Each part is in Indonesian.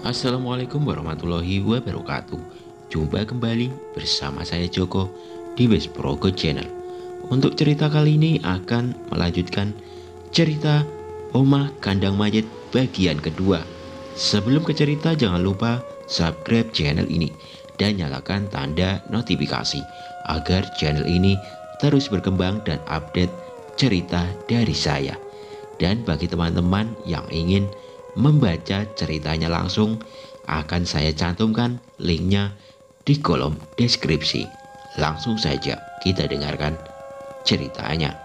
Assalamualaikum warahmatullahi wabarakatuh. Jumpa kembali bersama saya Joko di Wes Progo Channel. Untuk cerita kali ini akan melanjutkan cerita Oma Kandang Mayat bagian kedua. Sebelum ke cerita jangan lupa subscribe channel ini dan nyalakan tanda notifikasi agar channel ini terus berkembang dan update cerita dari saya. Dan bagi teman-teman yang ingin membaca ceritanya langsung, akan saya cantumkan linknya di kolom deskripsi. Langsung saja kita dengarkan ceritanya.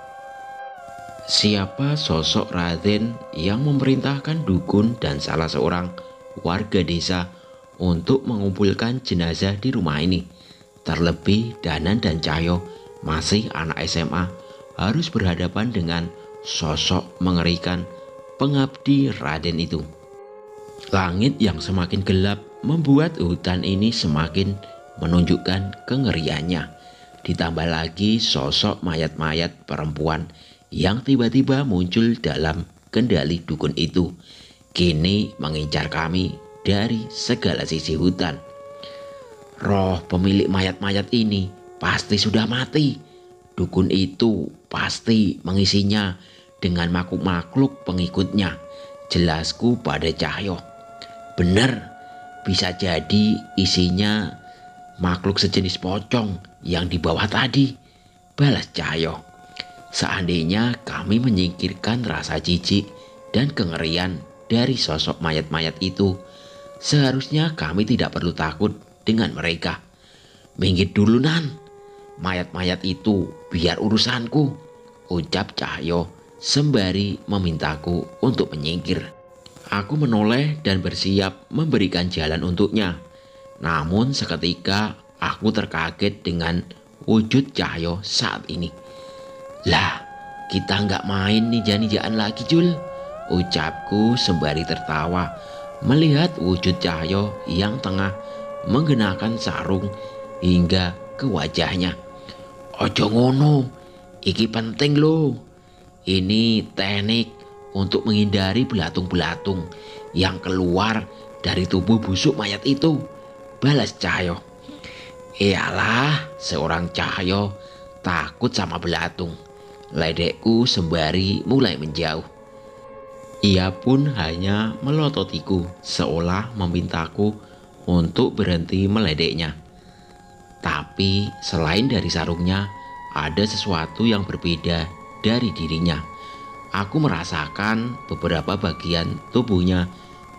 Siapa sosok Raden yang memerintahkan dukun dan salah seorang warga desa untuk mengumpulkan jenazah di rumah ini? Terlebih Danan dan Cahyo, masih anak SMA, harus berhadapan dengan sosok mengerikan pengabdi Raden itu. Langit yang semakin gelap membuat hutan ini semakin menunjukkan kengeriannya. Ditambah lagi sosok mayat-mayat perempuan yang tiba-tiba muncul dalam kendali dukun itu, kini mengincar kami dari segala sisi hutan. Roh pemilik mayat-mayat ini pasti sudah mati. Dukun itu pasti mengisinya dengan makhluk-makhluk pengikutnya. Jelasku pada Cahyo. Benar, bisa jadi isinya makhluk sejenis pocong yang di bawah tadi, balas Cahyo. Seandainya kami menyingkirkan rasa jijik dan kengerian dari sosok mayat-mayat itu, seharusnya kami tidak perlu takut dengan mereka. Minggir dulu Nan, mayat-mayat itu biar urusanku, ucap Cahyo sembari memintaku untuk menyingkir. Aku menoleh dan bersiap memberikan jalan untuknya. Namun seketika aku terkaget dengan wujud Cahyo saat ini. Lah, kita nggak main ninja-ninjaan lagi Jul, ucapku sembari tertawa melihat wujud Cahyo yang tengah mengenakan sarung hingga ke wajahnya. Ojo ngono, iki penting loh. Ini teknik untuk menghindari belatung-belatung yang keluar dari tubuh busuk mayat itu, balas Cahyo. Iyalah, seorang Cahyo takut sama belatung, ledekku sembari mulai menjauh. Ia pun hanya melototiku seolah memintaku untuk berhenti meledeknya. Tapi selain dari sarungnya, ada sesuatu yang berbeda dari dirinya. Aku merasakan beberapa bagian tubuhnya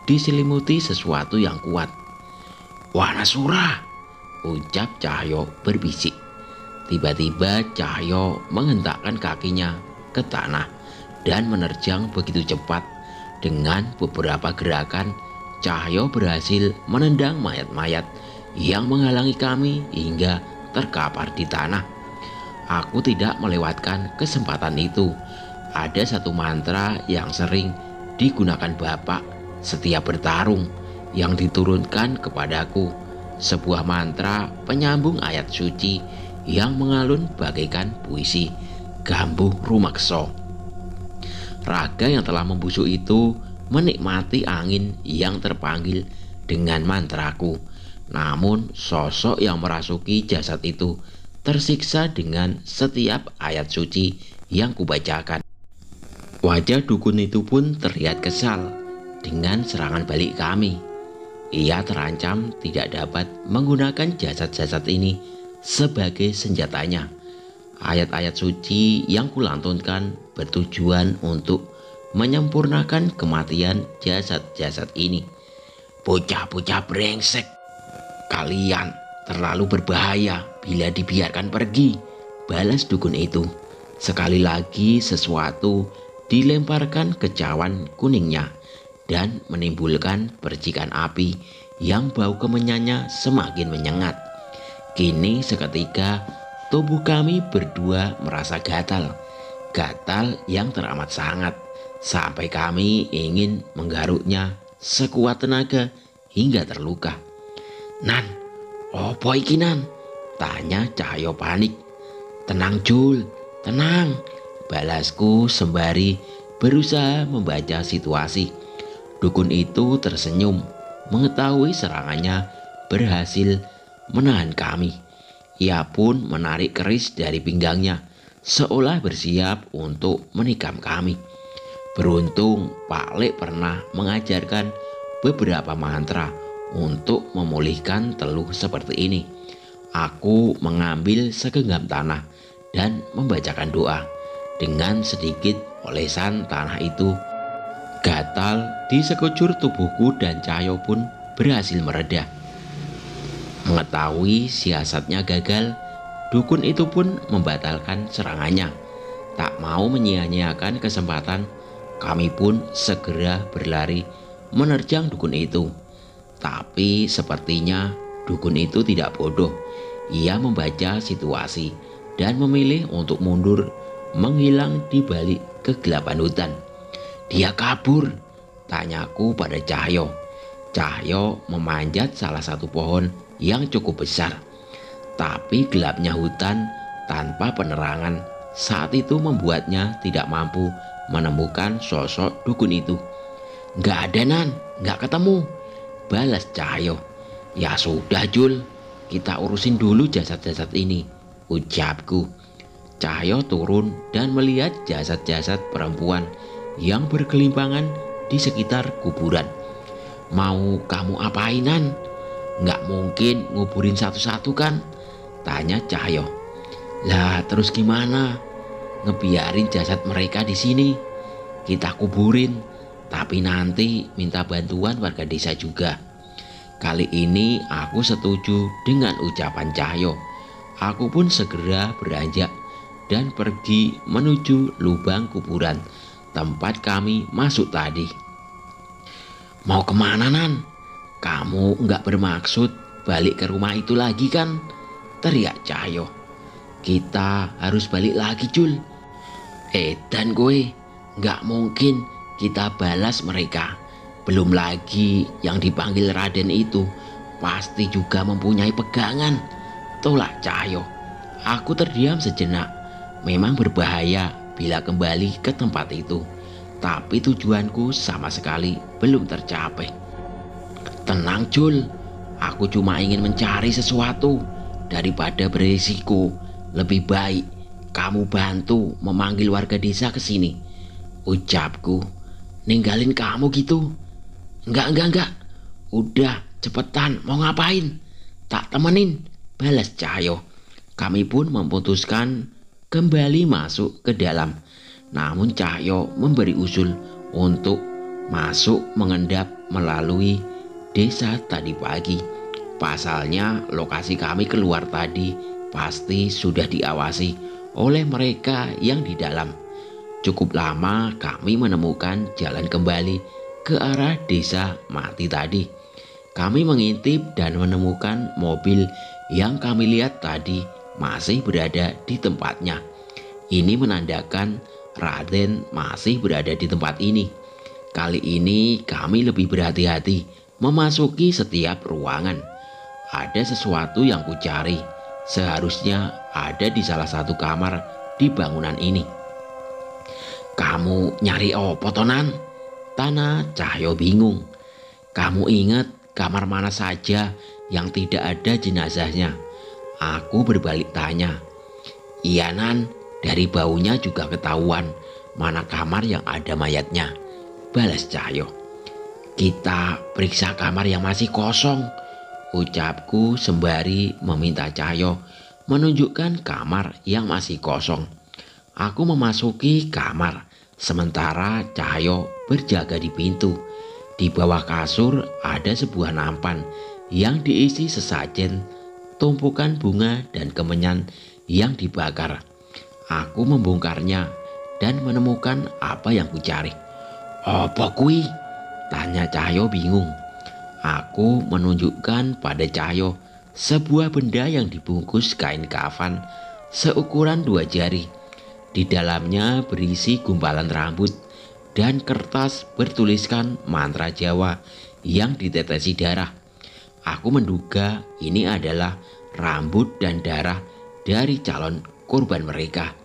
diselimuti sesuatu yang kuat. Wanasura, ucap Cahyo berbisik. Tiba-tiba Cahyo menghentakkan kakinya ke tanah dan menerjang begitu cepat. Dengan beberapa gerakan, Cahyo berhasil menendang mayat-mayat yang menghalangi kami hingga terkapar di tanah. Aku tidak melewatkan kesempatan itu. Ada satu mantra yang sering digunakan Bapak setiap bertarung yang diturunkan kepadaku. Sebuah mantra penyambung ayat suci yang mengalun bagaikan puisi Gambuh Rumakso. Raga yang telah membusuk itu menikmati angin yang terpanggil dengan mantraku. Namun sosok yang merasuki jasad itu tersiksa dengan setiap ayat suci yang kubacakan. Wajah dukun itu pun terlihat kesal dengan serangan balik kami. Ia terancam tidak dapat menggunakan jasad-jasad ini sebagai senjatanya. Ayat-ayat suci yang kulantunkan bertujuan untuk menyempurnakan kematian jasad-jasad ini. Bocah-bocah brengsek, kalian terlalu berbahaya bila dibiarkan pergi, balas dukun itu. Sekali lagi sesuatu dilemparkan ke cawan kuningnya dan menimbulkan percikan api yang bau kemenyannya semakin menyengat. Kini seketika tubuh kami berdua merasa gatal yang teramat sangat, sampai kami ingin menggaruknya sekuat tenaga hingga terluka. Nan, opo iki Nan? Tanya Cahyo panik. Tenang Jul, tenang, balasku sembari berusaha membaca situasi. Dukun itu tersenyum mengetahui serangannya berhasil menahan kami. Ia pun menarik keris dari pinggangnya, seolah bersiap untuk menikam kami. Beruntung Pak Lek pernah mengajarkan beberapa mantra untuk memulihkan teluh seperti ini. Aku mengambil segenggam tanah dan membacakan doa. Dengan sedikit olesan tanah itu, gatal di sekujur tubuhku dan Cahyo pun berhasil mereda. Mengetahui siasatnya gagal, dukun itu pun membatalkan serangannya. Tak mau menyia-nyiakan kesempatan, kami pun segera berlari menerjang dukun itu. Tapi sepertinya dukun itu tidak bodoh. Ia membaca situasi dan memilih untuk mundur, menghilang di balik kegelapan hutan. Dia kabur, tanyaku pada Cahyo. Cahyo memanjat salah satu pohon yang cukup besar. Tapi gelapnya hutan tanpa penerangan saat itu membuatnya tidak mampu menemukan sosok dukun itu. "Nggak ada, Nan, nggak ketemu," balas Cahyo. "Ya sudah Jul, kita urusin dulu jasad-jasad ini," ucapku. Cahyo turun dan melihat jasad-jasad perempuan yang bergelimpangan di sekitar kuburan. "Mau kamu apain, Nan? Nggak mungkin nguburin satu-satu kan?" tanya Cahyo. "Lah terus gimana? Ngebiarin jasad mereka di sini? Kita kuburin, tapi nanti minta bantuan warga desa juga." Kali ini aku setuju dengan ucapan Cahyo. Aku pun segera beranjak dan pergi menuju lubang kuburan tempat kami masuk tadi. "Mau kemana, Nan? Kamu nggak bermaksud balik ke rumah itu lagi kan?" teriak Cahyo. "Kita harus balik lagi, Jul. Dan gue, nggak mungkin kita balas mereka. Belum lagi yang dipanggil Raden itu pasti juga mempunyai pegangan," tolak Cahyo. Aku terdiam sejenak. Memang berbahaya bila kembali ke tempat itu, tapi tujuanku sama sekali belum tercapai. "Tenang Jul, aku cuma ingin mencari sesuatu. Daripada berisiko, lebih baik kamu bantu memanggil warga desa ke sini," ucapku. "Ninggalin kamu gitu? Enggak. Udah cepetan, mau ngapain? Tak temenin," balas Cahyo. Kami pun memutuskan kembali masuk ke dalam. Namun Cahyo memberi usul untuk masuk mengendap melalui desa tadi pagi. Pasalnya lokasi kami keluar tadi pasti sudah diawasi oleh mereka yang di dalam. Cukup lama kami menemukan jalan kembali ke arah desa mati tadi. Kami mengintip dan menemukan mobil yang kami lihat tadi masih berada di tempatnya. Ini menandakan Raden masih berada di tempat ini. Kali ini kami lebih berhati-hati memasuki setiap ruangan. Ada sesuatu yang kucari. Seharusnya ada di salah satu kamar di bangunan ini. "Kamu nyari opo, Tonan?" tanya Cahyo bingung. "Kamu ingat kamar mana saja yang tidak ada jenazahnya?" Aku berbalik tanya. "Iya, Nan, dari baunya juga ketahuan mana kamar yang ada mayatnya," balas Cahyo. "Kita periksa kamar yang masih kosong," ucapku sembari meminta Cahyo menunjukkan kamar yang masih kosong. Aku memasuki kamar, sementara Cahyo berjaga di pintu. Di bawah kasur ada sebuah nampan yang diisi sesajen, tumpukan bunga dan kemenyan yang dibakar. Aku membongkarnya dan menemukan apa yang kucari. "Apa kui?" tanya Cahyo bingung. Aku menunjukkan pada Cahyo sebuah benda yang dibungkus kain kafan seukuran 2 jari. Di dalamnya berisi gumpalan rambut dan kertas bertuliskan mantra Jawa yang ditetesi darah. Aku menduga ini adalah rambut dan darah dari calon korban mereka.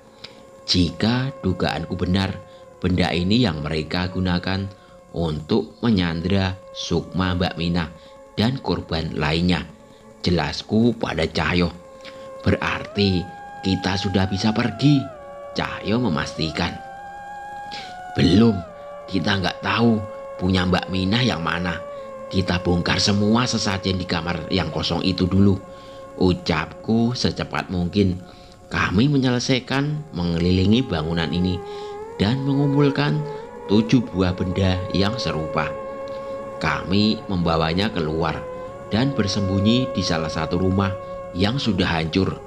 Jika dugaanku benar, benda ini yang mereka gunakan untuk menyandra Sukma, Mbak Minah, dan korban lainnya. Jelasku pada Cahyo. Berarti kita sudah bisa pergi, Cahyo memastikan. Belum, kita nggak tahu punya Mbak Minah yang mana. Kita bongkar semua sesajen di kamar yang kosong itu dulu, ucapku secepat mungkin. Kami menyelesaikan mengelilingi bangunan ini dan mengumpulkan 7 buah benda yang serupa. Kami membawanya keluar dan bersembunyi di salah satu rumah yang sudah hancur.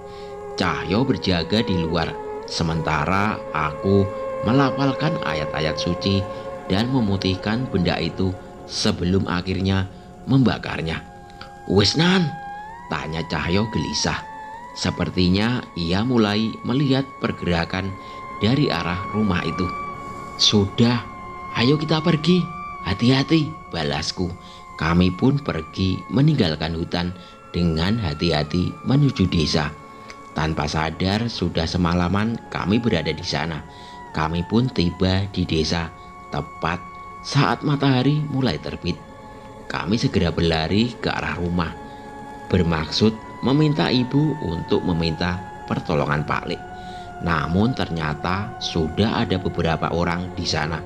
Cahyo berjaga di luar, sementara aku melafalkan ayat-ayat suci dan memutihkan benda itu sebelum akhirnya membakarnya. "Wes Nan?" tanya Cahyo gelisah. Sepertinya ia mulai melihat pergerakan dari arah rumah itu. "Sudah, ayo kita pergi. Hati-hati," balasku. Kami pun pergi meninggalkan hutan dengan hati-hati menuju desa. Tanpa sadar sudah semalaman kami berada di sana. Kami pun tiba di desa tepat saat matahari mulai terbit. Kami segera berlari ke arah rumah, bermaksud meminta ibu untuk meminta pertolongan Pak Lek. Namun ternyata sudah ada beberapa orang di sana.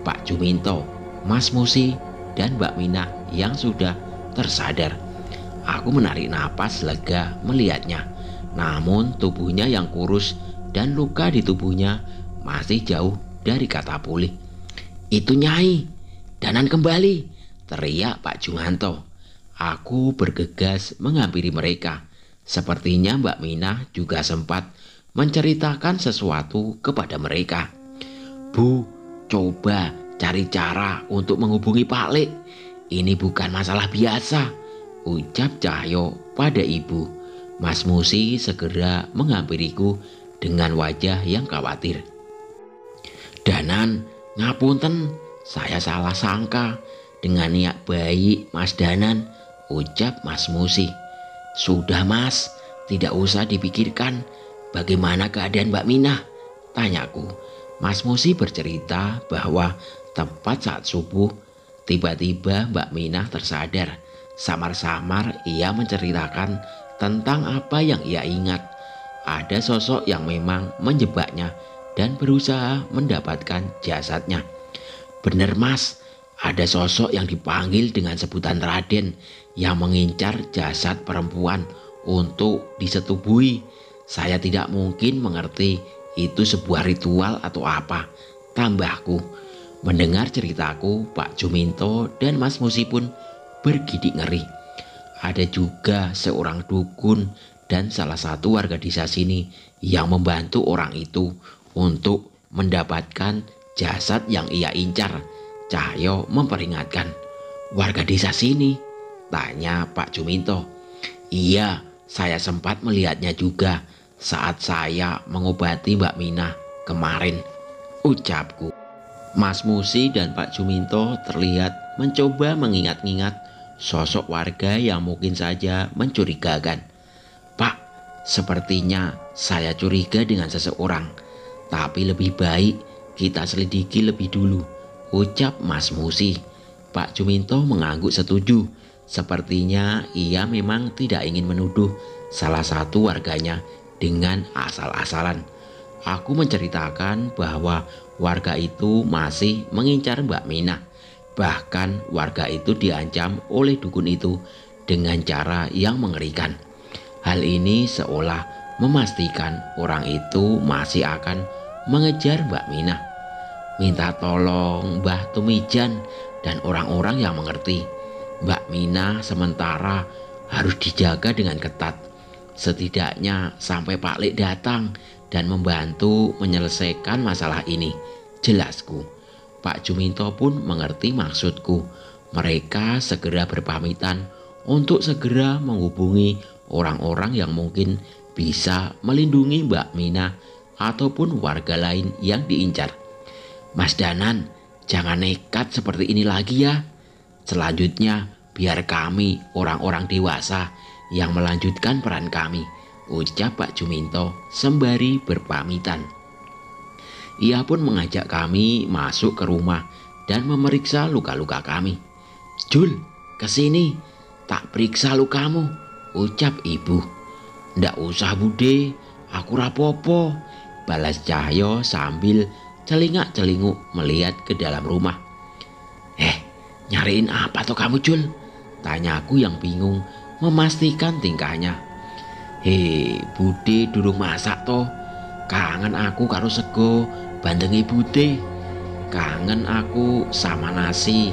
Pak Juminto, Mas Musi, dan Mbak Minah yang sudah tersadar. Aku menarik napas lega melihatnya. Namun tubuhnya yang kurus dan luka di tubuhnya masih jauh dari kata pulih. "Itu Nyai, Danan kembali!" teriak Pak Jumanto. Aku bergegas menghampiri mereka. Sepertinya Mbak Minah juga sempat menceritakan sesuatu kepada mereka. "Bu, coba cari cara untuk menghubungi Pak Lek. Ini bukan masalah biasa," ucap Cahyo pada ibu. Mas Musi segera menghampiriku dengan wajah yang khawatir. "Danan, ngapunten, saya salah sangka. Dengan niat baik Mas Danan," ucap Mas Musi. "Sudah Mas, tidak usah dipikirkan. Bagaimana keadaan Mbak Minah?" tanyaku. Mas Musi bercerita bahwa tepat saat subuh, tiba-tiba Mbak Minah tersadar. Samar-samar ia menceritakan tentang apa yang ia ingat. Ada sosok yang memang menjebaknya dan berusaha mendapatkan jasadnya. "Bener Mas, ada sosok yang dipanggil dengan sebutan Raden yang mengincar jasad perempuan untuk disetubuhi. Saya tidak mungkin mengerti itu sebuah ritual atau apa," tambahku. Mendengar ceritaku, Pak Juminto dan Mas Musi pun bergidik ngeri. Ada juga seorang dukun dan salah satu warga desa sini yang membantu orang itu untuk mendapatkan jasad yang ia incar. Cahyo memperingatkan. "Warga desa sini?" tanya Pak Juminto. "Iya, saya sempat melihatnya juga saat saya mengobati Mbak Minah kemarin," ucapku. Mas Musi dan Pak Juminto terlihat mencoba mengingat-ingat sosok warga yang mungkin saja mencurigakan. "Pak, sepertinya saya curiga dengan seseorang, tapi lebih baik kita selidiki lebih dulu," ucap Mas Musi. Pak Juminto mengangguk setuju. Sepertinya ia memang tidak ingin menuduh salah satu warganya dengan asal-asalan. Aku menceritakan bahwa warga itu masih mengincar Mbak Minah. Bahkan warga itu diancam oleh dukun itu dengan cara yang mengerikan. Hal ini seolah memastikan orang itu masih akan mengejar Mbak Minah. "Minta tolong Mbah Tumijan dan orang-orang yang mengerti. Mbak Minah sementara harus dijaga dengan ketat. Setidaknya sampai Pak Lek datang dan membantu menyelesaikan masalah ini," jelasku. Pak Juminto pun mengerti maksudku. Mereka segera berpamitan untuk segera menghubungi orang-orang yang mungkin bisa melindungi Mbak Minah ataupun warga lain yang diincar. "Mas Danan, jangan nekat seperti ini lagi ya. Selanjutnya biar kami orang-orang dewasa yang melanjutkan peran kami," ucap Pak Juminto sembari berpamitan. Ia pun mengajak kami masuk ke rumah dan memeriksa luka-luka kami. "Jul, kesini, tak periksa lukamu," ucap ibu. "Ndak usah bude, aku rapopo," balas Cahyo sambil celingak-celinguk melihat ke dalam rumah. Nyariin apa tuh kamu, Jul?" tanyaku yang bingung memastikan tingkahnya. Bude durung masak toh. Kangen aku karo sego bandengi bude. "Kangen aku sama nasi,"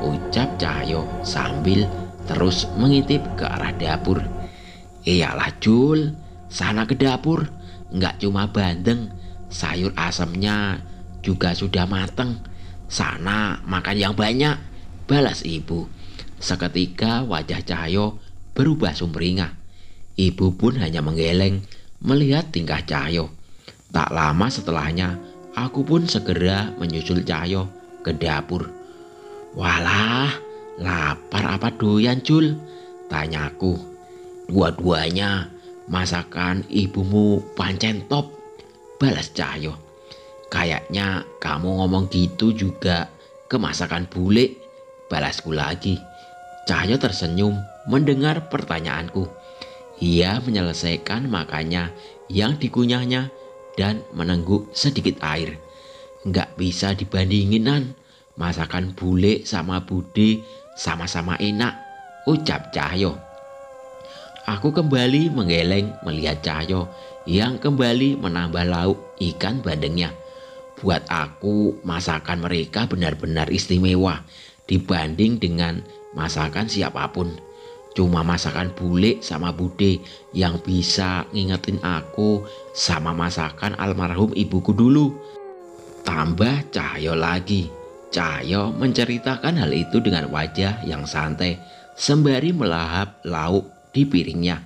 ucap Cahyo sambil terus mengintip ke arah dapur. "Iyalah Jul, sana ke dapur. Nggak cuma bandeng, sayur asamnya juga sudah mateng. Sana makan yang banyak," balas ibu. Seketika wajah Cahyo berubah sumringah. Ibu pun hanya menggeleng melihat tingkah Cahyo. Tak lama setelahnya, aku pun segera menyusul Cahyo ke dapur. "Walah, lapar apa doyan, Jul?" tanyaku. "Dua-duanya, masakan ibumu pancen top," balas Cahyo. "Kayaknya kamu ngomong gitu juga ke masakan bule," balasku lagi. Cahyo tersenyum mendengar pertanyaanku. Ia menyelesaikan makannya yang dikunyahnya dan menengguk sedikit air. "Nggak bisa dibandingin, Nan. Masakan bule sama bude sama-sama enak," ucap Cahyo. Aku kembali menggeleng melihat Cahyo yang kembali menambah lauk ikan bandengnya. Buat aku, masakan mereka benar-benar istimewa dibanding dengan masakan siapapun. Cuma masakan bule sama bude yang bisa ngingetin aku sama masakan almarhum ibuku dulu. Tambah Cahyo lagi. Cahyo menceritakan hal itu dengan wajah yang santai sembari melahap lauk di piringnya.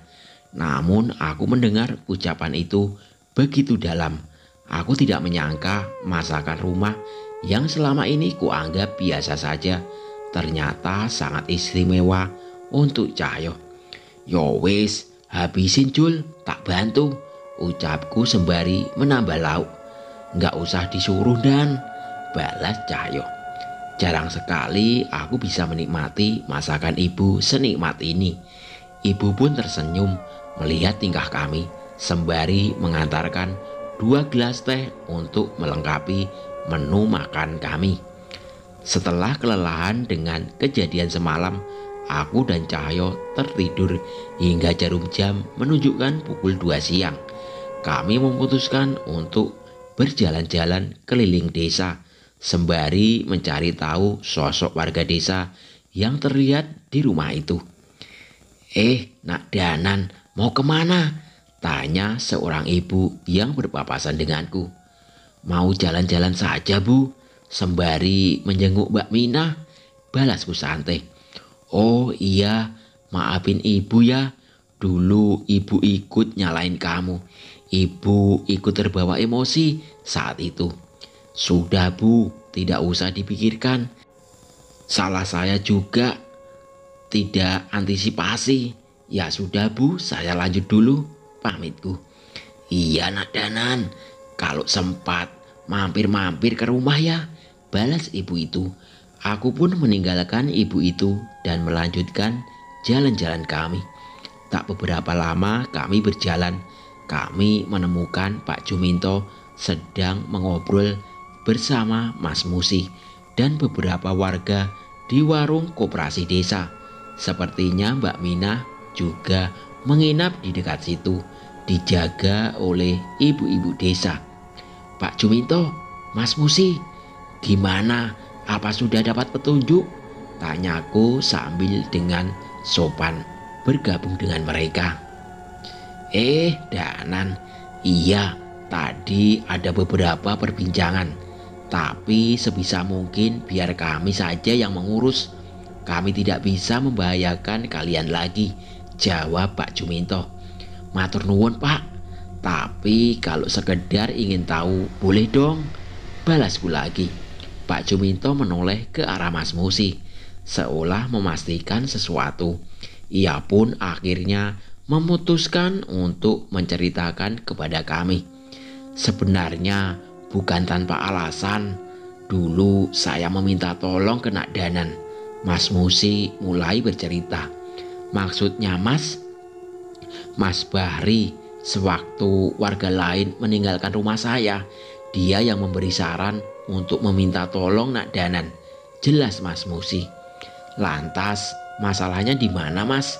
Namun aku mendengar ucapan itu begitu dalam. Aku tidak menyangka masakan rumah yang selama ini kuanggap biasa saja ternyata sangat istimewa untuk Cahyo. "Yo wis, habisin Jul, tak bantu," ucapku sembari menambah lauk. "Nggak usah disuruh Dan," balas Cahyo. Jarang sekali aku bisa menikmati masakan ibu senikmat ini. Ibu pun tersenyum melihat tingkah kami sembari mengantarkan 2 gelas teh untuk melengkapi menu makan kami. Setelah kelelahan dengan kejadian semalam, aku dan Cahyo tertidur hingga jarum jam menunjukkan pukul 2 siang. Kami memutuskan untuk berjalan-jalan keliling desa sembari mencari tahu sosok warga desa yang terlihat di rumah itu. Nak Danan, mau kemana?" tanya seorang ibu yang berpapasan denganku. "Mau jalan-jalan saja, Bu, sembari menjenguk Mbak Mina," balasku santai. "Oh iya, maafin ibu ya. Dulu ibu ikut nyalain kamu. Ibu ikut terbawa emosi saat itu." "Sudah Bu, tidak usah dipikirkan. Salah saya juga, tidak antisipasi. Ya sudah Bu, saya lanjut dulu," pamitku. "Iya Nak Danan, kalau sempat mampir-mampir ke rumah ya," balas ibu itu. Aku pun meninggalkan ibu itu dan melanjutkan jalan-jalan kami. Tak beberapa lama kami berjalan, kami menemukan Pak Juminto sedang mengobrol bersama Mas Musi dan beberapa warga di warung koperasi desa. Sepertinya Mbak Mina juga menginap di dekat situ, dijaga oleh ibu-ibu desa. "Pak Juminto, Mas Musi, gimana? Apa sudah dapat petunjuk?" tanyaku sambil dengan sopan bergabung dengan mereka. Danan, iya, tadi ada beberapa perbincangan, tapi sebisa mungkin biar kami saja yang mengurus. Kami tidak bisa membahayakan kalian lagi, jawab Pak Juminto. "Matur nuwun Pak, tapi kalau sekedar ingin tahu boleh dong," balasku lagi. Pak Juminto menoleh ke arah Mas Musi, seolah memastikan sesuatu. Ia pun akhirnya memutuskan untuk menceritakan kepada kami. Sebenarnya bukan tanpa alasan. Dulu saya meminta tolong ke Nak Danan. Mas Musi mulai bercerita. Maksudnya Mas Bahri, sewaktu warga lain meninggalkan rumah saya, dia yang memberi saran untuk meminta tolong Nak Danan. Jelas Mas Musi. Lantas masalahnya di mana Mas?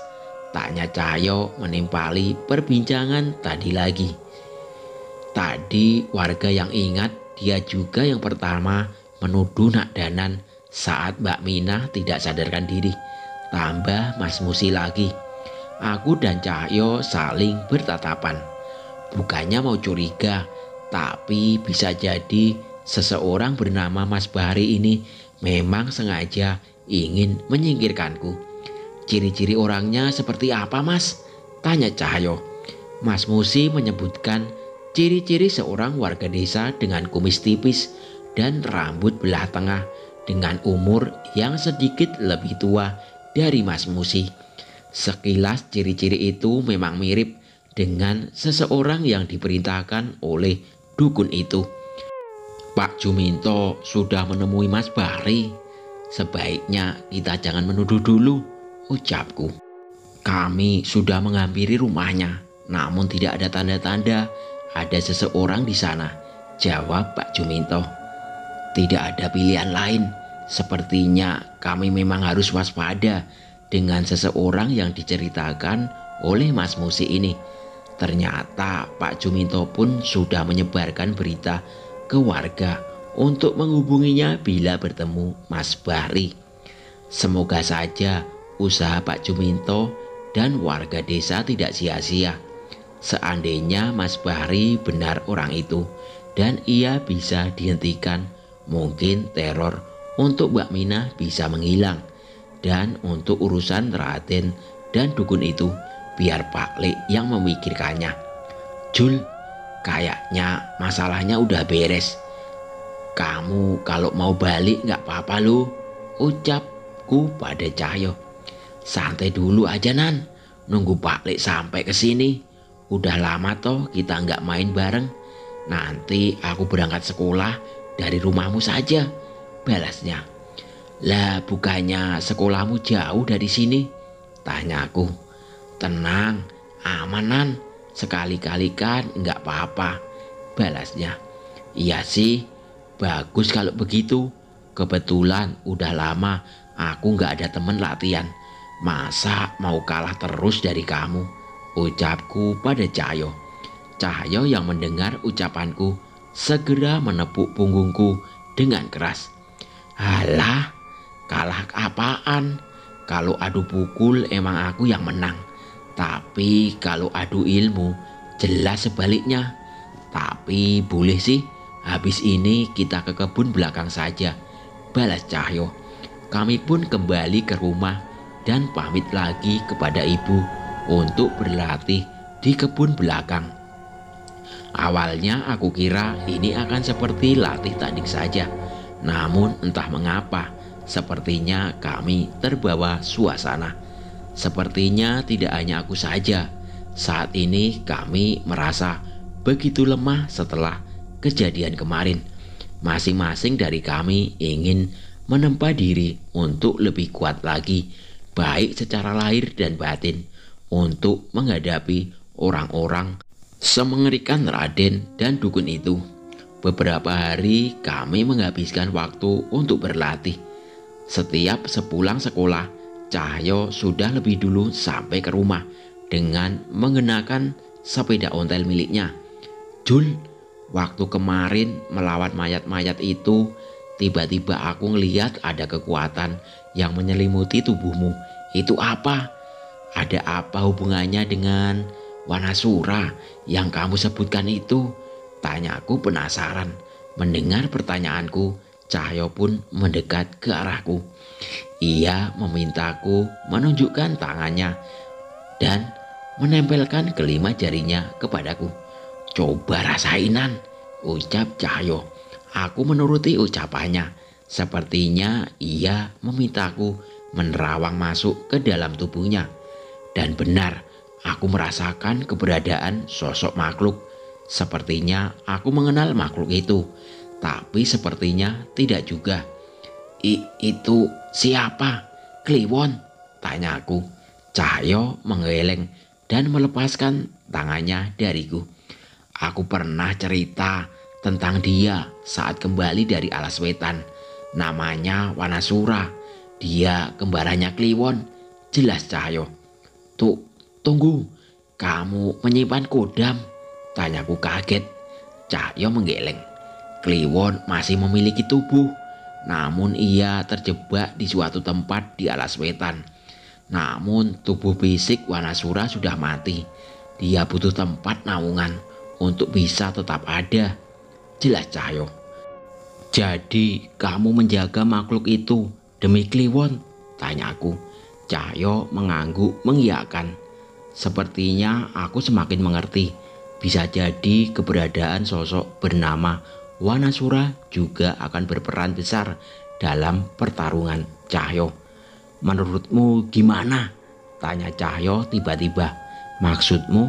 Tanya Cahyo menimpali perbincangan tadi lagi. Tadi warga yang ingat dia juga yang pertama menuduh Nak Danan saat Mbak Minah tidak sadarkan diri. Tambah Mas Musi lagi. Aku dan Cahyo saling bertatapan. Bukannya mau curiga, tapi bisa jadi seseorang bernama Mas Bahri ini memang sengaja ingin menyingkirkanku. Ciri-ciri orangnya seperti apa Mas? Tanya Cahyo. Mas Musi menyebutkan ciri-ciri seorang warga desa dengan kumis tipis dan rambut belah tengah dengan umur yang sedikit lebih tua dari Mas Musi. Sekilas ciri-ciri itu memang mirip dengan seseorang yang diperintahkan oleh dukun itu. Pak Juminto sudah menemui Mas Bahri. Sebaiknya kita jangan menuduh dulu, ucapku. Kami sudah menghampiri rumahnya, namun tidak ada tanda-tanda ada seseorang di sana, jawab Pak Juminto. Tidak ada pilihan lain. Sepertinya kami memang harus waspada dengan seseorang yang diceritakan oleh Mas Musi ini. Ternyata Pak Juminto pun sudah menyebarkan berita ke warga untuk menghubunginya bila bertemu Mas Bahri. Semoga saja usaha Pak Juminto dan warga desa tidak sia-sia. Seandainya Mas Bahri benar orang itu dan ia bisa dihentikan, mungkin teror untuk Mbak Minah bisa menghilang. Dan untuk urusan Raden dan dukun itu biar Pak Lek yang memikirkannya. Jul, kayaknya masalahnya udah beres. Kamu kalau mau balik gak apa-apa loh, ucapku pada Cahyo. Santai dulu aja Nan, nunggu Pak Lek sampai kesini. Udah lama toh kita gak main bareng. Nanti aku berangkat sekolah dari rumahmu saja, balasnya. Lah bukannya sekolahmu jauh dari sini? Tanyaku. Tenang, amanan, sekali-kali kan nggak apa-apa, balasnya. Iya sih, bagus kalau begitu. Kebetulan udah lama aku nggak ada temen latihan. Masa mau kalah terus dari kamu? Ucapku pada Cahyo. Cahyo yang mendengar ucapanku segera menepuk punggungku dengan keras. Halah, kalah apaan? Kalau adu pukul emang aku yang menang. Tapi kalau adu ilmu jelas sebaliknya. Tapi boleh sih, habis ini kita ke kebun belakang saja, balas Cahyo. Kami pun kembali ke rumah dan pamit lagi kepada ibu untuk berlatih di kebun belakang. Awalnya aku kira ini akan seperti latih tanding saja. Namun entah mengapa, sepertinya kami terbawa suasana. Sepertinya tidak hanya aku saja. Saat ini kami merasa begitu lemah setelah kejadian kemarin. Masing-masing dari kami ingin menempa diri untuk lebih kuat lagi, baik secara lahir dan batin, untuk menghadapi orang-orang semengerikan Raden dan dukun itu. Beberapa hari kami menghabiskan waktu untuk berlatih. Setiap sepulang sekolah, Cahyo sudah lebih dulu sampai ke rumah dengan mengenakan sepeda ontel miliknya. Jul, waktu kemarin melawan mayat-mayat itu, tiba-tiba aku ngelihat ada kekuatan yang menyelimuti tubuhmu. Itu apa? Ada apa hubungannya dengan Wanasura yang kamu sebutkan itu? Tanyaku penasaran. Mendengar pertanyaanku, Cahyo pun mendekat ke arahku. Ia memintaku menunjukkan tangannya dan menempelkan kelima jarinya kepadaku. Coba rasainan, ucap Cahyo. Aku menuruti ucapannya. Sepertinya ia memintaku menerawang masuk ke dalam tubuhnya. Dan benar, aku merasakan keberadaan sosok makhluk. Sepertinya aku mengenal makhluk itu. tapi sepertinya tidak juga. Itu siapa? Kliwon? Tanyaku. Cahyo menggeleng dan melepaskan tangannya dariku. Aku pernah cerita tentang dia saat kembali dari Alas Wetan. Namanya Wanasura. Dia kembarannya Kliwon. Jelas Cahyo. Tunggu, kamu menyimpan kodam? Tanyaku kaget. Cahyo menggeleng. Kliwon masih memiliki tubuh, namun ia terjebak di suatu tempat di Alas Wetan. Namun tubuh fisik Wanasura sudah mati. Dia butuh tempat naungan untuk bisa tetap ada. Jelas Cahyo. Jadi kamu menjaga makhluk itu demi Kliwon? Tanyaku. Cahyo mengangguk mengiyakan. Sepertinya aku semakin mengerti. Bisa jadi keberadaan sosok bernama Wanasura juga akan berperan besar dalam pertarungan. Cahyo. Menurutmu gimana? Tanya Cahyo tiba-tiba. Maksudmu?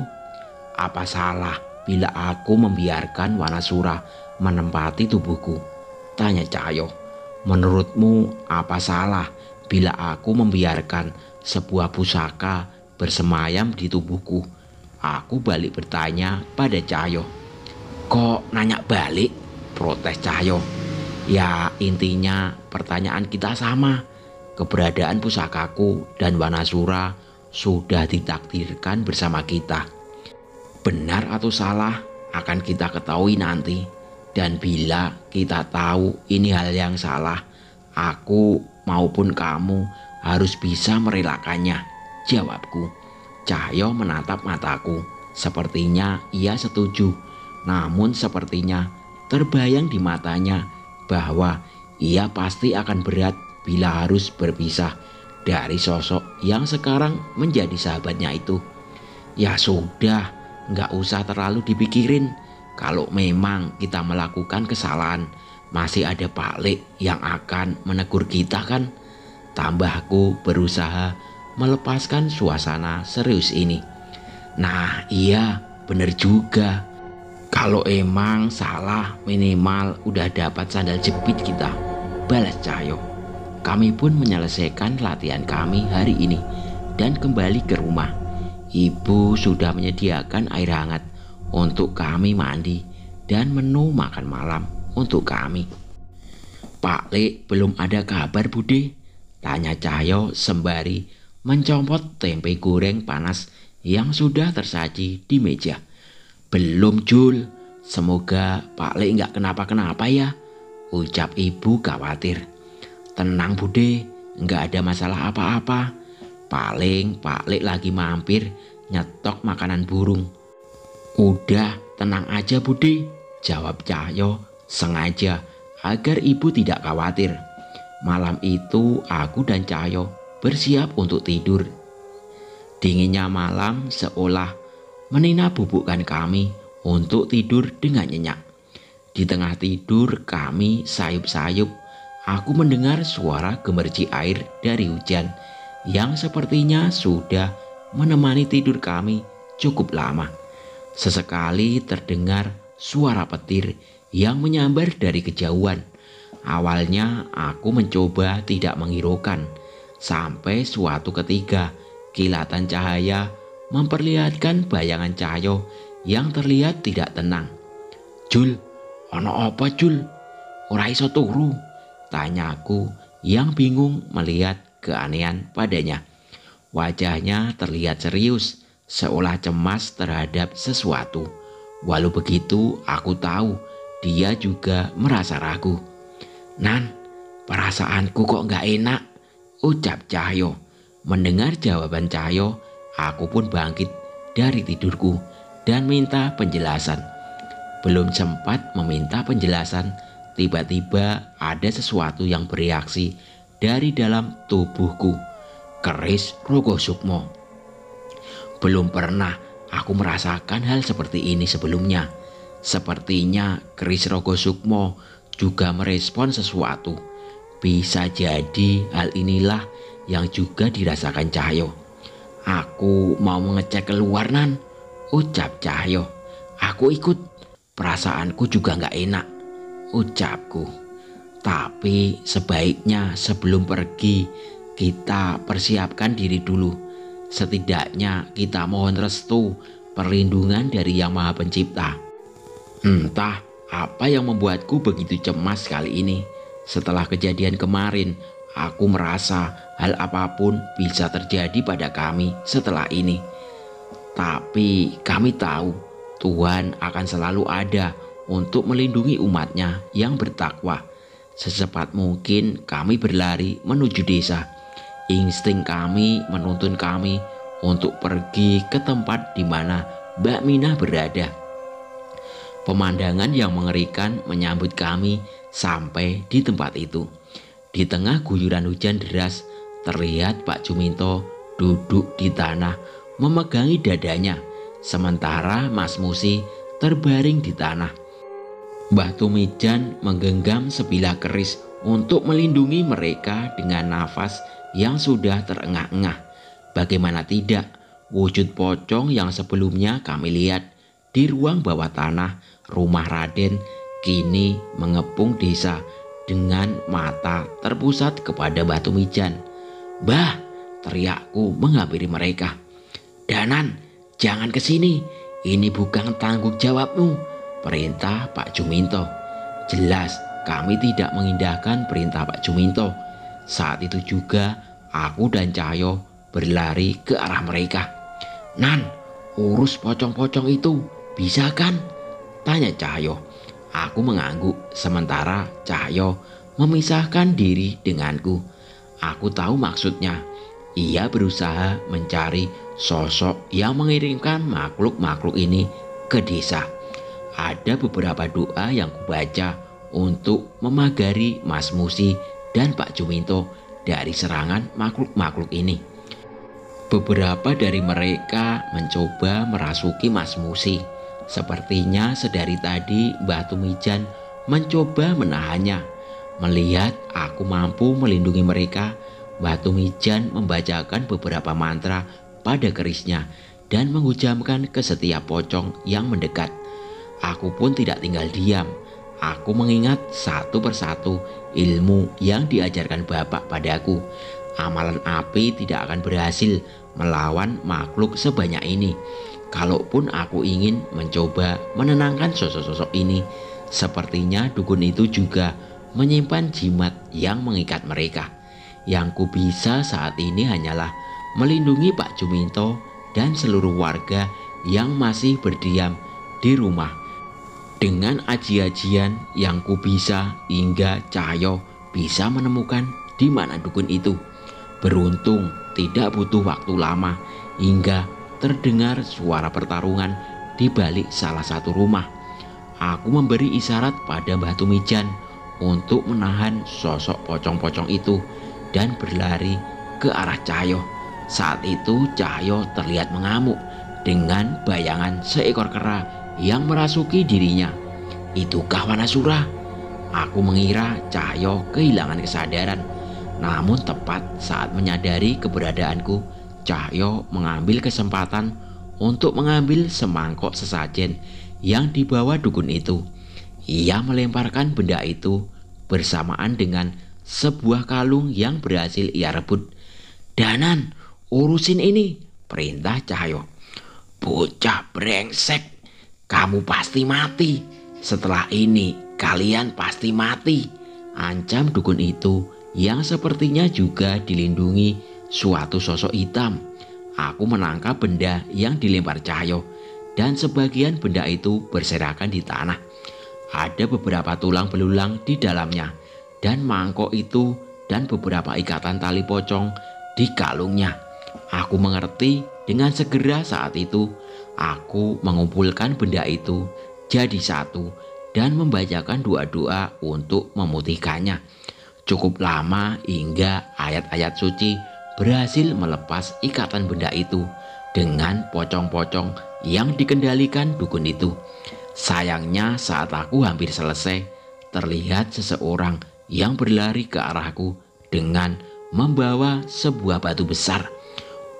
Apa salah bila aku membiarkan Wanasura menempati tubuhku? Tanya Cahyo. Menurutmu apa salah bila aku membiarkan sebuah pusaka bersemayam di tubuhku? Aku balik bertanya pada Cahyo. Kok nanya balik? Protes Cahyo. Ya intinya pertanyaan kita sama. Keberadaan pusakaku dan Wanasura sudah ditakdirkan bersama kita. Benar atau salah akan kita ketahui nanti. Dan bila kita tahu ini hal yang salah, aku maupun kamu harus bisa merelakannya. Jawabku. Cahyo menatap mataku. Sepertinya ia setuju. Namun sepertinya terbayang di matanya bahwa ia pasti akan berat bila harus berpisah dari sosok yang sekarang menjadi sahabatnya itu. Ya sudah, gak usah terlalu dipikirin. Kalau memang kita melakukan kesalahan, masih ada Pak Lek yang akan menegur kita kan? Tambahku berusaha melepaskan suasana serius ini. Nah iya, bener juga. Kalau emang salah minimal udah dapat sandal jepit kita. Balas Cahyo. Kami pun menyelesaikan latihan kami hari ini dan kembali ke rumah. Ibu sudah menyediakan air hangat untuk kami mandi dan menu makan malam untuk kami. Pak Lek belum ada kabar Bude? Tanya Cahyo sembari mencopot tempe goreng panas yang sudah tersaji di meja. Belum Jul, semoga Pak Lek nggak kenapa-kenapa ya, ucap ibu khawatir. Tenang Bude, nggak ada masalah apa-apa. Paling Pak Lek lagi mampir nyetok makanan burung. Udah tenang aja Bude, jawab Cahyo sengaja agar ibu tidak khawatir. Malam itu aku dan Cahyo bersiap untuk tidur. Dinginnya malam seolah menina bubukkan kami untuk tidur dengan nyenyak. Di tengah tidur kami sayup-sayup. Aku mendengar suara gemercik air dari hujan yang sepertinya sudah menemani tidur kami cukup lama. Sesekali terdengar suara petir yang menyambar dari kejauhan. Awalnya aku mencoba tidak menghiraukan, sampai suatu ketika kilatan cahaya memperlihatkan bayangan Cahyo yang terlihat tidak tenang. Jul, ono apa Jul? Ora iso turu? Tanyaku yang bingung melihat keanehan padanya. Wajahnya terlihat serius, seolah cemas terhadap sesuatu. Walau begitu aku tahu dia juga merasa ragu. Nan, perasaanku kok gak enak, ucap Cahyo. Mendengar jawaban Cahyo, aku pun bangkit dari tidurku dan minta penjelasan. Belum sempat meminta penjelasan, tiba-tiba ada sesuatu yang bereaksi dari dalam tubuhku. Keris Rogo Sukmo. Belum pernah aku merasakan hal seperti ini sebelumnya. Sepertinya keris Rogo Sukmo juga merespon sesuatu. Bisa jadi hal inilah yang juga dirasakan Cahyo. Aku mau mengecek keluar Nan, ucap Cahyo. Aku ikut, perasaanku juga gak enak, ucapku. Tapi sebaiknya sebelum pergi kita persiapkan diri dulu. Setidaknya kita mohon restu perlindungan dari Yang Maha Pencipta. Entah apa yang membuatku begitu cemas kali ini. Setelah kejadian kemarin, aku merasa hal apapun bisa terjadi pada kami setelah ini. Tapi kami tahu Tuhan akan selalu ada untuk melindungi umatnya yang bertakwa. Secepat mungkin kami berlari menuju desa. Insting kami menuntun kami untuk pergi ke tempat di mana Mbak Minah berada. Pemandangan yang mengerikan menyambut kami sampai di tempat itu. Di tengah guyuran hujan deras, terlihat Pak Juminto duduk di tanah memegangi dadanya, sementara Mas Musi terbaring di tanah. Mbah Tumijan menggenggam sebilah keris untuk melindungi mereka dengan nafas yang sudah terengah-engah. Bagaimana tidak, wujud pocong yang sebelumnya kami lihat di ruang bawah tanah rumah Raden kini mengepung desa dengan mata terpusat kepada Mbah Tumijan. "Mbah!" teriakku menghampiri mereka. "Danan, jangan kesini. Ini bukan tanggung jawabmu," perintah Pak Juminto. Jelas kami tidak mengindahkan perintah Pak Juminto. Saat itu juga aku dan Cahyo berlari ke arah mereka. "Nan, urus pocong-pocong itu, bisa kan?" tanya Cahyo. Aku mengangguk sementara Cahyo memisahkan diri denganku. Aku tahu maksudnya. Ia berusaha mencari sosok yang mengirimkan makhluk-makhluk ini ke desa. Ada beberapa doa yang kubaca untuk memagari Mas Musi dan Pak Juminto dari serangan makhluk-makhluk ini. Beberapa dari mereka mencoba merasuki Mas Musi. Sepertinya sedari tadi Mbah Tumijan mencoba menahannya. Melihat aku mampu melindungi mereka, Mbah Tumijan membacakan beberapa mantra pada kerisnya dan menghujamkan ke setiap pocong yang mendekat. Aku pun tidak tinggal diam. Aku mengingat satu persatu ilmu yang diajarkan Bapak padaku. Amalan api tidak akan berhasil melawan makhluk sebanyak ini. Kalaupun aku ingin mencoba menenangkan sosok-sosok ini, sepertinya dukun itu juga menyimpan jimat yang mengikat mereka. Yang ku bisa saat ini hanyalah melindungi Pak Juminto dan seluruh warga yang masih berdiam di rumah. Dengan aji-ajian yang ku bisa hingga Cahyo bisa menemukan di mana dukun itu. Beruntung tidak butuh waktu lama hingga terdengar suara pertarungan di balik salah satu rumah. Aku memberi isyarat pada Mbah Tumijan untuk menahan sosok pocong-pocong itu dan berlari ke arah Cahyo. Saat itu Cahyo terlihat mengamuk dengan bayangan seekor kera yang merasuki dirinya. Itukah Wanasura? Aku mengira Cahyo kehilangan kesadaran. Namun tepat saat menyadari keberadaanku, Cahyo mengambil kesempatan untuk mengambil semangkok sesajen yang dibawa dukun itu. Ia melemparkan benda itu bersamaan dengan sebuah kalung yang berhasil ia rebut. "Danan, urusin ini," perintah Cahyo. "Bocah brengsek, kamu pasti mati. Setelah ini kalian pasti mati," ancam dukun itu yang sepertinya juga dilindungi suatu sosok hitam. Aku menangkap benda yang dilempar Cahyo dan sebagian benda itu berserakan di tanah. Ada beberapa tulang belulang di dalamnya dan mangkok itu dan beberapa ikatan tali pocong di kalungnya. Aku mengerti dengan segera. Saat itu aku mengumpulkan benda itu jadi satu dan membacakan doa-doa untuk memutihkannya. Cukup lama hingga ayat-ayat suci berhasil melepas ikatan benda itu dengan pocong-pocong yang dikendalikan dukun itu. Sayangnya saat aku hampir selesai, terlihat seseorang yang berlari ke arahku dengan membawa sebuah batu besar.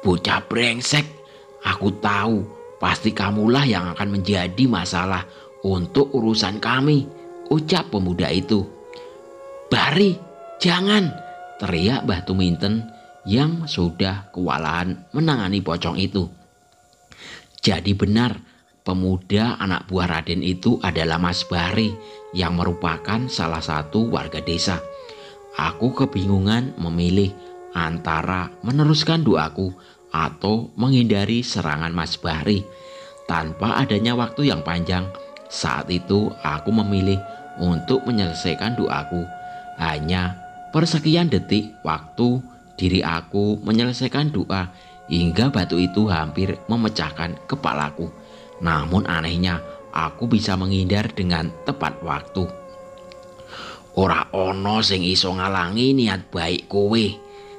"Bocah brengsek, aku tahu pasti kamulah yang akan menjadi masalah untuk urusan kami," ucap pemuda itu. "Bahri, jangan!" teriak Mbah Tuminten yang sudah kewalahan menangani pocong itu. Jadi benar, pemuda anak buah Raden itu adalah Mas Bahri yang merupakan salah satu warga desa. Aku kebingungan memilih antara meneruskan doaku atau menghindari serangan Mas Bahri. Tanpa adanya waktu yang panjang, saat itu aku memilih untuk menyelesaikan doaku. Hanya persekian detik waktu diri aku menyelesaikan doa hingga batu itu hampir memecahkan kepalaku. Namun anehnya aku bisa menghindar dengan tepat waktu. "Ora ono sing iso ngalangi niat baik kowe."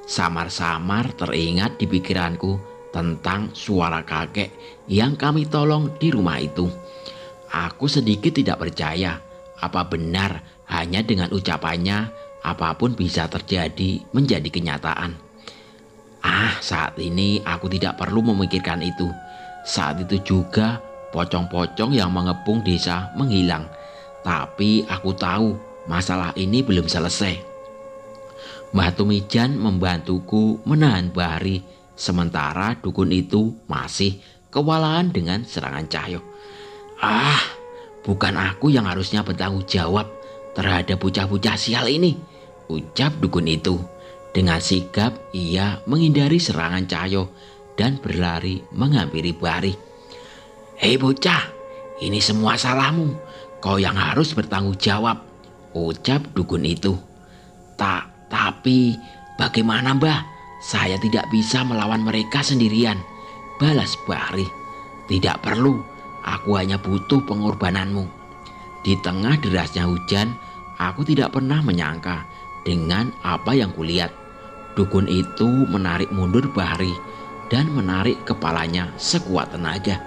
Samar-samar teringat di pikiranku tentang suara kakek yang kami tolong di rumah itu. Aku sedikit tidak percaya, apa benar hanya dengan ucapannya apapun bisa terjadi menjadi kenyataan. Saat ini aku tidak perlu memikirkan itu. Saat itu juga pocong-pocong yang mengepung desa menghilang. Tapi aku tahu masalah ini belum selesai. Mbah Tumijan membantuku menahan Bahri, sementara dukun itu masih kewalahan dengan serangan Cahyo. Bukan aku yang harusnya bertanggung jawab terhadap bocah-bocah sial ini, ucap dukun itu. Dengan sigap ia menghindari serangan Cahyo dan berlari menghampiri Bahri. "Hei bocah, ini semua salahmu. Kau yang harus bertanggung jawab," ucap dukun itu. Tapi bagaimana Mbah? Saya tidak bisa melawan mereka sendirian, balas Bahri. "Tidak perlu, aku hanya butuh pengorbananmu." Di tengah derasnya hujan, aku tidak pernah menyangka dengan apa yang kulihat. Dukun itu menarik mundur Bahri dan menarik kepalanya sekuat tenaga.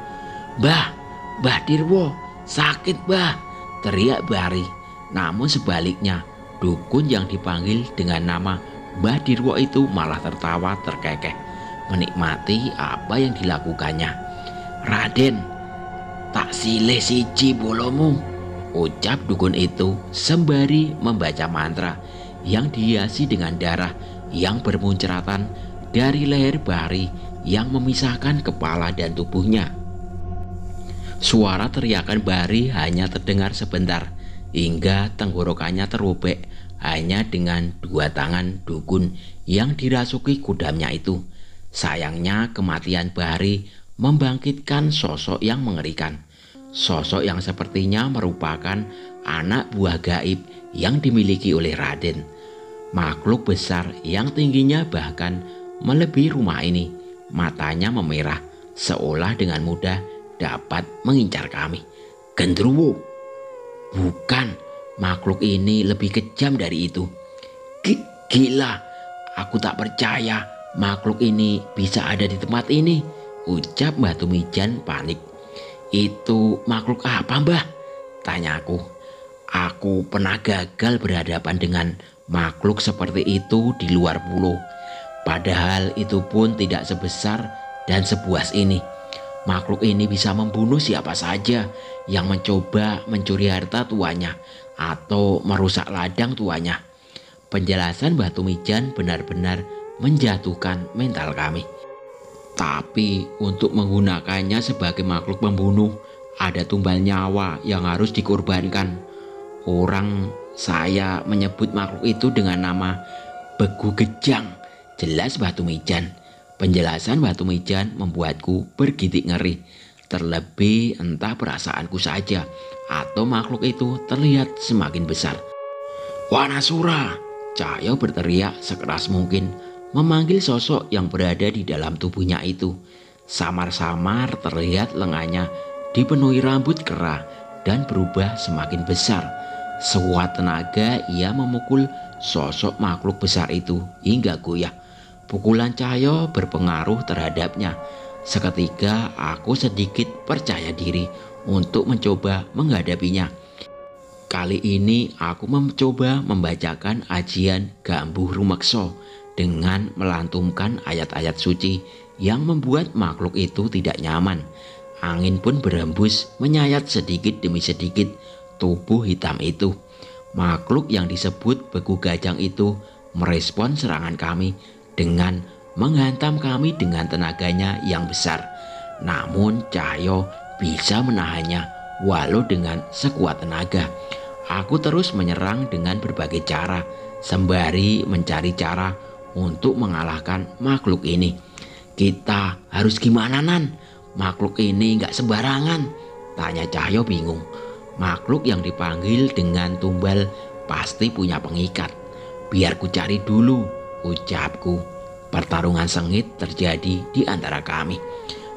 Mbah Dirwo, sakit Mbah!" teriak Bahri. Namun sebaliknya, dukun yang dipanggil dengan nama Mbah Dirwo itu malah tertawa terkekeh, menikmati apa yang dilakukannya. "Raden, tak silih siji bolomu," ucap dukun itu sembari membaca mantra yang dihiasi dengan darah yang bermunceratan dari leher Bahri yang memisahkan kepala dan tubuhnya. Suara teriakan Bahri hanya terdengar sebentar hingga tenggorokannya terobek hanya dengan dua tangan dukun yang dirasuki kudamnya itu. Sayangnya kematian Bahri membangkitkan sosok yang mengerikan. Sosok yang sepertinya merupakan anak buah gaib yang dimiliki oleh Raden. Makhluk besar yang tingginya bahkan melebihi rumah ini. Matanya memerah seolah dengan mudah dapat mengincar kami. "Gendruwo!" "Bukan, makhluk ini lebih kejam dari itu." Gila, aku tak percaya makhluk ini bisa ada di tempat ini," ucap Mbah Tumijan panik. "Itu makhluk apa Mbah?" tanyaku. Aku pernah gagal berhadapan dengan makhluk seperti itu di luar pulau. Padahal itu pun tidak sebesar dan sebuas ini. Makhluk ini bisa membunuh siapa saja yang mencoba mencuri harta tuanya atau merusak ladang tuanya. Penjelasan Mbah Tumijan benar-benar menjatuhkan mental kami. Tapi untuk menggunakannya sebagai makhluk pembunuh, ada tumbal nyawa yang harus dikorbankan. Orang saya menyebut makhluk itu dengan nama Begu Gejang, jelas Mbah Tumijan. Penjelasan Mbah Tumijan membuatku bergidik ngeri. Terlebih entah perasaanku saja atau makhluk itu terlihat semakin besar. "Wanasura!" Cahyo berteriak sekeras mungkin, memanggil sosok yang berada di dalam tubuhnya itu. Samar-samar terlihat lengannya dipenuhi rambut kera dan berubah semakin besar. Sekuat tenaga ia memukul sosok makhluk besar itu hingga goyah. Pukulan Cahyo berpengaruh terhadapnya. Seketika aku sedikit percaya diri untuk mencoba menghadapinya. Kali ini aku mencoba membacakan ajian Gambuh Rumekso dengan melantunkan ayat-ayat suci yang membuat makhluk itu tidak nyaman. Angin pun berhembus menyayat sedikit demi sedikit tubuh hitam itu. Makhluk yang disebut beku gajang itu merespon serangan kami dengan menghantam kami dengan tenaganya yang besar. Namun Cahyo bisa menahannya walau dengan sekuat tenaga. Aku terus menyerang dengan berbagai cara, sembari mencari cara untuk mengalahkan makhluk ini. Kita harus gimana, Nan? Makhluk ini gak sembarangan, tanya Cahyo bingung. Makhluk yang dipanggil dengan tumbal pasti punya pengikat. Biar ku cari dulu, ucapku. Pertarungan sengit terjadi di antara kami.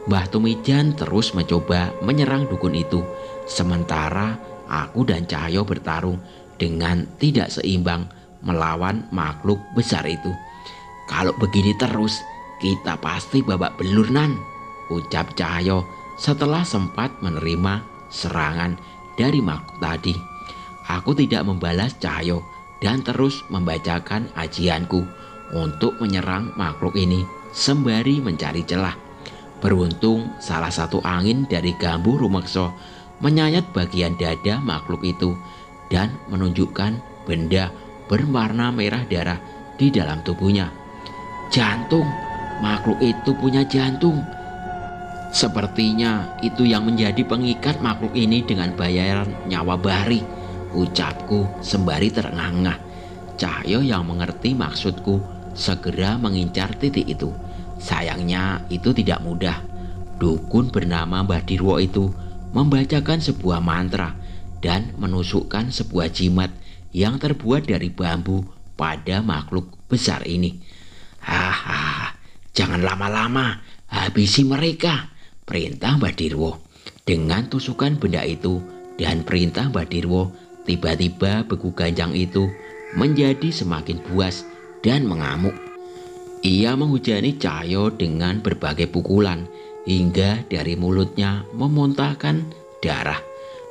Mbah Tumijan terus mencoba menyerang dukun itu, sementara aku dan Cahyo bertarung dengan tidak seimbang melawan makhluk besar itu. Kalau begini terus, kita pasti babak belur, Nan, ucap Cahyo setelah sempat menerima serangan dari makhluk tadi. Aku tidak membalas Cahyo dan terus membacakan ajianku untuk menyerang makhluk ini sembari mencari celah. Beruntung salah satu angin dari Gambuh Rumekso menyayat bagian dada makhluk itu dan menunjukkan benda berwarna merah darah di dalam tubuhnya. Jantung, makhluk itu punya jantung. Sepertinya itu yang menjadi pengikat makhluk ini dengan bayaran nyawa Bahri, ucapku sembari terengah-engah. Cahyo yang mengerti maksudku segera mengincar titik itu. Sayangnya itu tidak mudah. Dukun bernama Mbah Dirwo itu membacakan sebuah mantra dan menusukkan sebuah jimat yang terbuat dari bambu pada makhluk besar ini. Haha, jangan lama-lama, habisi mereka, perintah Mbah Dirwo. Dengan tusukan benda itu dan perintah Mbah Dirwo, tiba-tiba beku ganjang itu menjadi semakin buas dan mengamuk. Ia menghujani Cahyo dengan berbagai pukulan hingga dari mulutnya memuntahkan darah.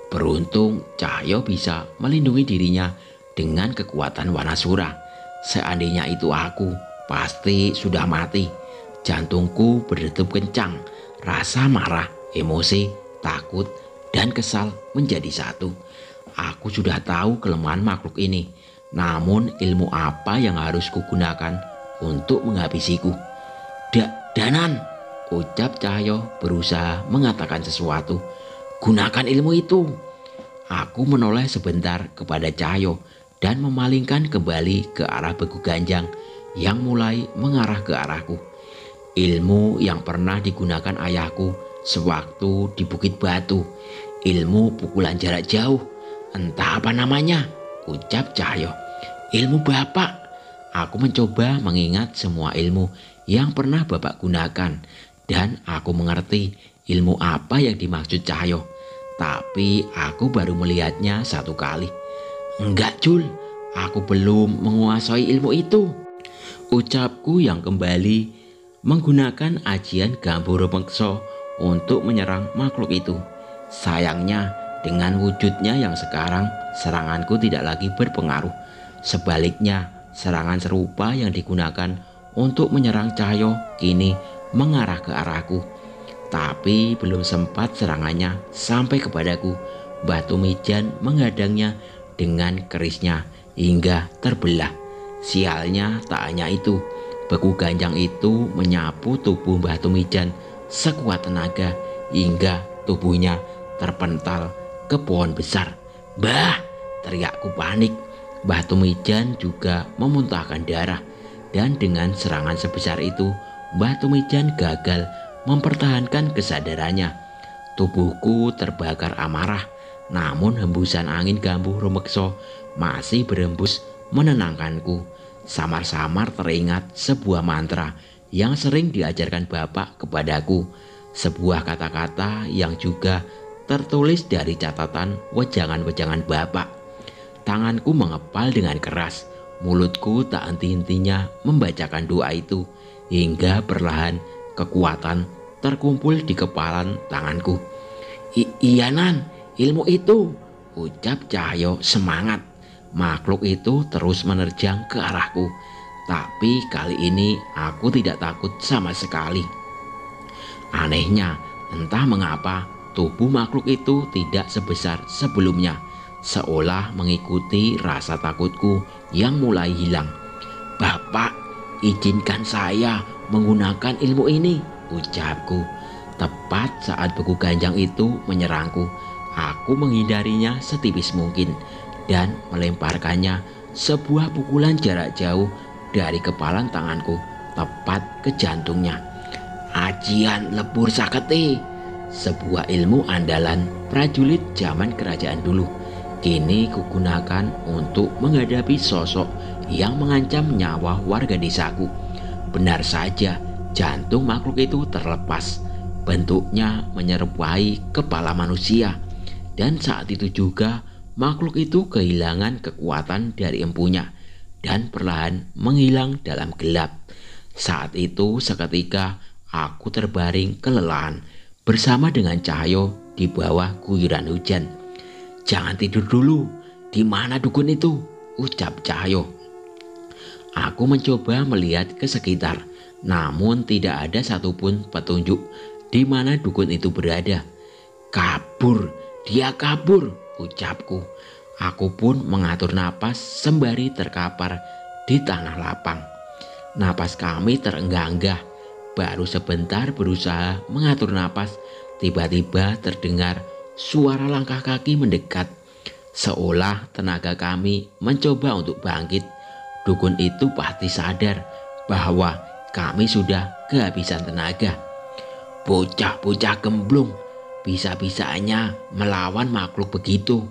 Beruntung Cahyo bisa melindungi dirinya dengan kekuatan Wanasura. Seandainya itu aku, pasti sudah mati. Jantungku berdegup kencang. Rasa marah, emosi, takut, dan kesal menjadi satu. Aku sudah tahu kelemahan makhluk ini. Namun ilmu apa yang harus kugunakan untuk menghabisiku? Danan, ucap Cahyo berusaha mengatakan sesuatu. Gunakan ilmu itu. Aku menoleh sebentar kepada Cahyo dan memalingkan kembali ke arah beku ganjang yang mulai mengarah ke arahku. Ilmu yang pernah digunakan ayahku sewaktu di Bukit Batu. Ilmu pukulan jarak jauh. Entah apa namanya, ucap Cahyo. Ilmu bapak. Aku mencoba mengingat semua ilmu yang pernah bapak gunakan dan aku mengerti ilmu apa yang dimaksud Cahyo. Tapi aku baru melihatnya satu kali. Enggak, Jul, aku belum menguasai ilmu itu, ucapku yang kembali menggunakan ajian Gambuh Rumekso untuk menyerang makhluk itu. Sayangnya dengan wujudnya yang sekarang, seranganku tidak lagi berpengaruh. Sebaliknya, serangan serupa yang digunakan untuk menyerang Cahyo kini mengarah ke arahku. Tapi belum sempat serangannya sampai kepadaku, Mbah Tumijan menghadangnya dengan kerisnya hingga terbelah. Sialnya tak hanya itu, beku ganjang itu menyapu tubuh Mbah Tumijan sekuat tenaga hingga tubuhnya terpental ke pohon besar. Bah, teriakku panik. Mbah Tumijan juga memuntahkan darah dan dengan serangan sebesar itu Mbah Tumijan gagal mempertahankan kesadarannya. Tubuhku terbakar amarah, namun hembusan angin Gambuh Rumekso masih berembus menenangkanku. Samar-samar teringat sebuah mantra yang sering diajarkan bapak kepadaku. Sebuah kata-kata yang juga tertulis dari catatan wejangan-wejangan bapak. Tanganku mengepal dengan keras. Mulutku tak henti-hentinya membacakan doa itu hingga perlahan kekuatan terkumpul di kepalan tanganku. Iya, Nan, ilmu itu, ucap Cahyo semangat. Makhluk itu terus menerjang ke arahku. Tapi kali ini aku tidak takut sama sekali. Anehnya, entah mengapa tubuh makhluk itu tidak sebesar sebelumnya. seolah mengikuti rasa takutku yang mulai hilang. "Bapak, izinkan saya menggunakan ilmu ini," ucapku. Tepat saat beku ganjang itu menyerangku, aku menghindarinya setipis mungkin dan melemparkannya sebuah pukulan jarak jauh dari kepalan tanganku tepat ke jantungnya. Ajian lebur saketi, sebuah ilmu andalan prajurit zaman kerajaan dulu, kini kugunakan untuk menghadapi sosok yang mengancam nyawa warga desaku. Benar saja, jantung makhluk itu terlepas. Bentuknya menyerupai kepala manusia, dan saat itu juga makhluk itu kehilangan kekuatan dari empunya dan perlahan menghilang dalam gelap. Saat itu seketika aku terbaring kelelahan bersama dengan Cahyo di bawah guyuran hujan. "Jangan tidur dulu, di mana dukun itu?" ucap Cahyo. Aku mencoba melihat ke sekitar, namun tidak ada satupun petunjuk di mana dukun itu berada. "Kabur, dia kabur," ucapku. Aku pun mengatur napas sembari terkapar di tanah lapang. Napas kami terenggah-enggah. Baru sebentar berusaha mengatur napas, tiba-tiba terdengar suara langkah kaki mendekat. Seolah tenaga kami mencoba untuk bangkit. Dukun itu pasti sadar bahwa kami sudah kehabisan tenaga. "Bocah-bocah gemblung, bisa-bisanya melawan makhluk begitu,"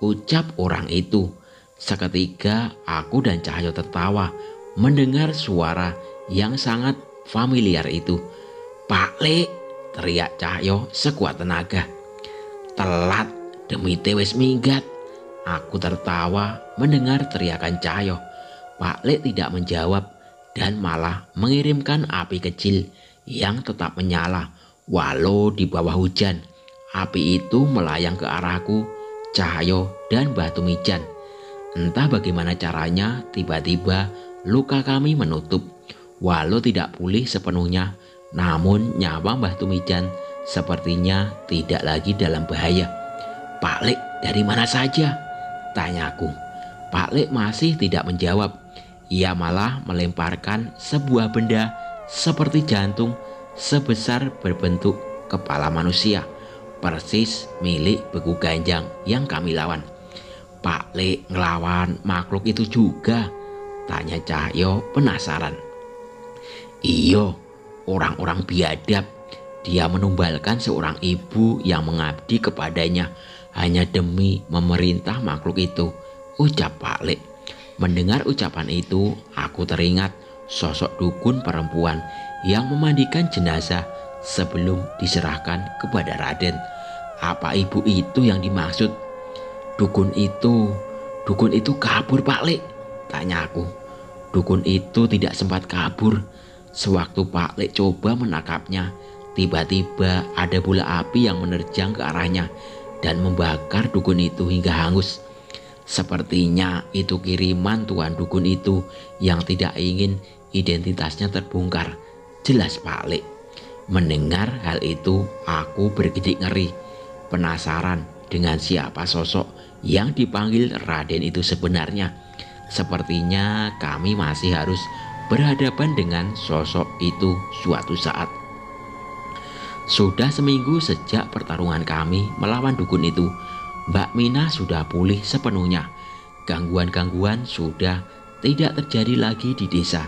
ucap orang itu. Seketika aku dan Cahyo tertawa mendengar suara yang sangat familiar itu. "Pak Le," teriak Cahyo sekuat tenaga. "Telat, demi tewes minggat," aku tertawa mendengar teriakan Cahyo. Pak Le tidak menjawab dan malah mengirimkan api kecil yang tetap menyala walau di bawah hujan. Api itu melayang ke arahku, Cahyo, dan Batu Mijan. Entah bagaimana caranya, tiba-tiba luka kami menutup. Walau tidak pulih sepenuhnya, namun nyawa Batu Mijan sepertinya tidak lagi dalam bahaya. "Pak Le dari mana saja?" tanyaku. Pak Le masih tidak menjawab. Ia malah melemparkan sebuah benda seperti jantung sebesar berbentuk kepala manusia, persis milik beku ganjang yang kami lawan. "Pak Le ngelawan makhluk itu juga?" tanya Cahyo penasaran. "Iyo, orang-orang biadab. Dia menumbalkan seorang ibu yang mengabdi kepadanya hanya demi memerintah makhluk itu," ucap Pak Le. Mendengar ucapan itu, aku teringat sosok dukun perempuan yang memandikan jenazah sebelum diserahkan kepada Raden. Apa ibu itu yang dimaksud? Dukun itu kabur, Pak Le, tanya aku. Dukun itu tidak sempat kabur. Sewaktu Pak Le coba menangkapnya, tiba-tiba ada bola api yang menerjang ke arahnya dan membakar dukun itu hingga hangus. Sepertinya itu kiriman tuan dukun itu yang tidak ingin identitasnya terbongkar, jelas Pak Le. Mendengar hal itu, aku bergidik ngeri, penasaran dengan siapa sosok yang dipanggil Raden itu sebenarnya. Sepertinya kami masih harus berhadapan dengan sosok itu suatu saat. Sudah seminggu sejak pertarungan kami melawan dukun itu. Mbak Mina sudah pulih sepenuhnya. Gangguan-gangguan sudah tidak terjadi lagi di desa.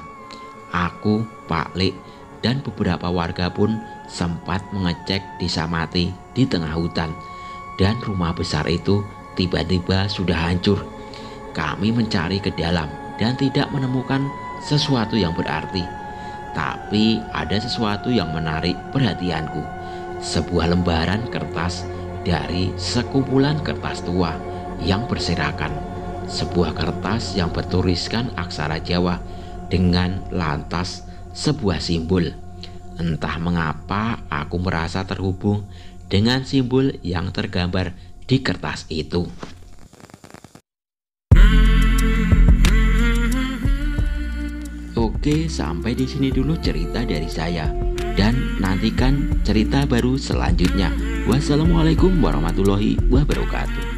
Aku, Pak Le, dan beberapa warga pun sempat mengecek desa mati di tengah hutan. Dan rumah besar itu tiba-tiba sudah hancur. Kami mencari ke dalam dan tidak menemukan sesuatu yang berarti. Tapi ada sesuatu yang menarik perhatianku. Sebuah lembaran kertas dari sekumpulan kertas tua yang berserakan. Sebuah kertas yang bertuliskan aksara Jawa dengan lantas sebuah simbol. Entah mengapa aku merasa terhubung dengan simbol yang tergambar di kertas itu. Oke, sampai di sini dulu cerita dari saya. Dan nantikan cerita baru selanjutnya. Wassalamualaikum warahmatullahi wabarakatuh.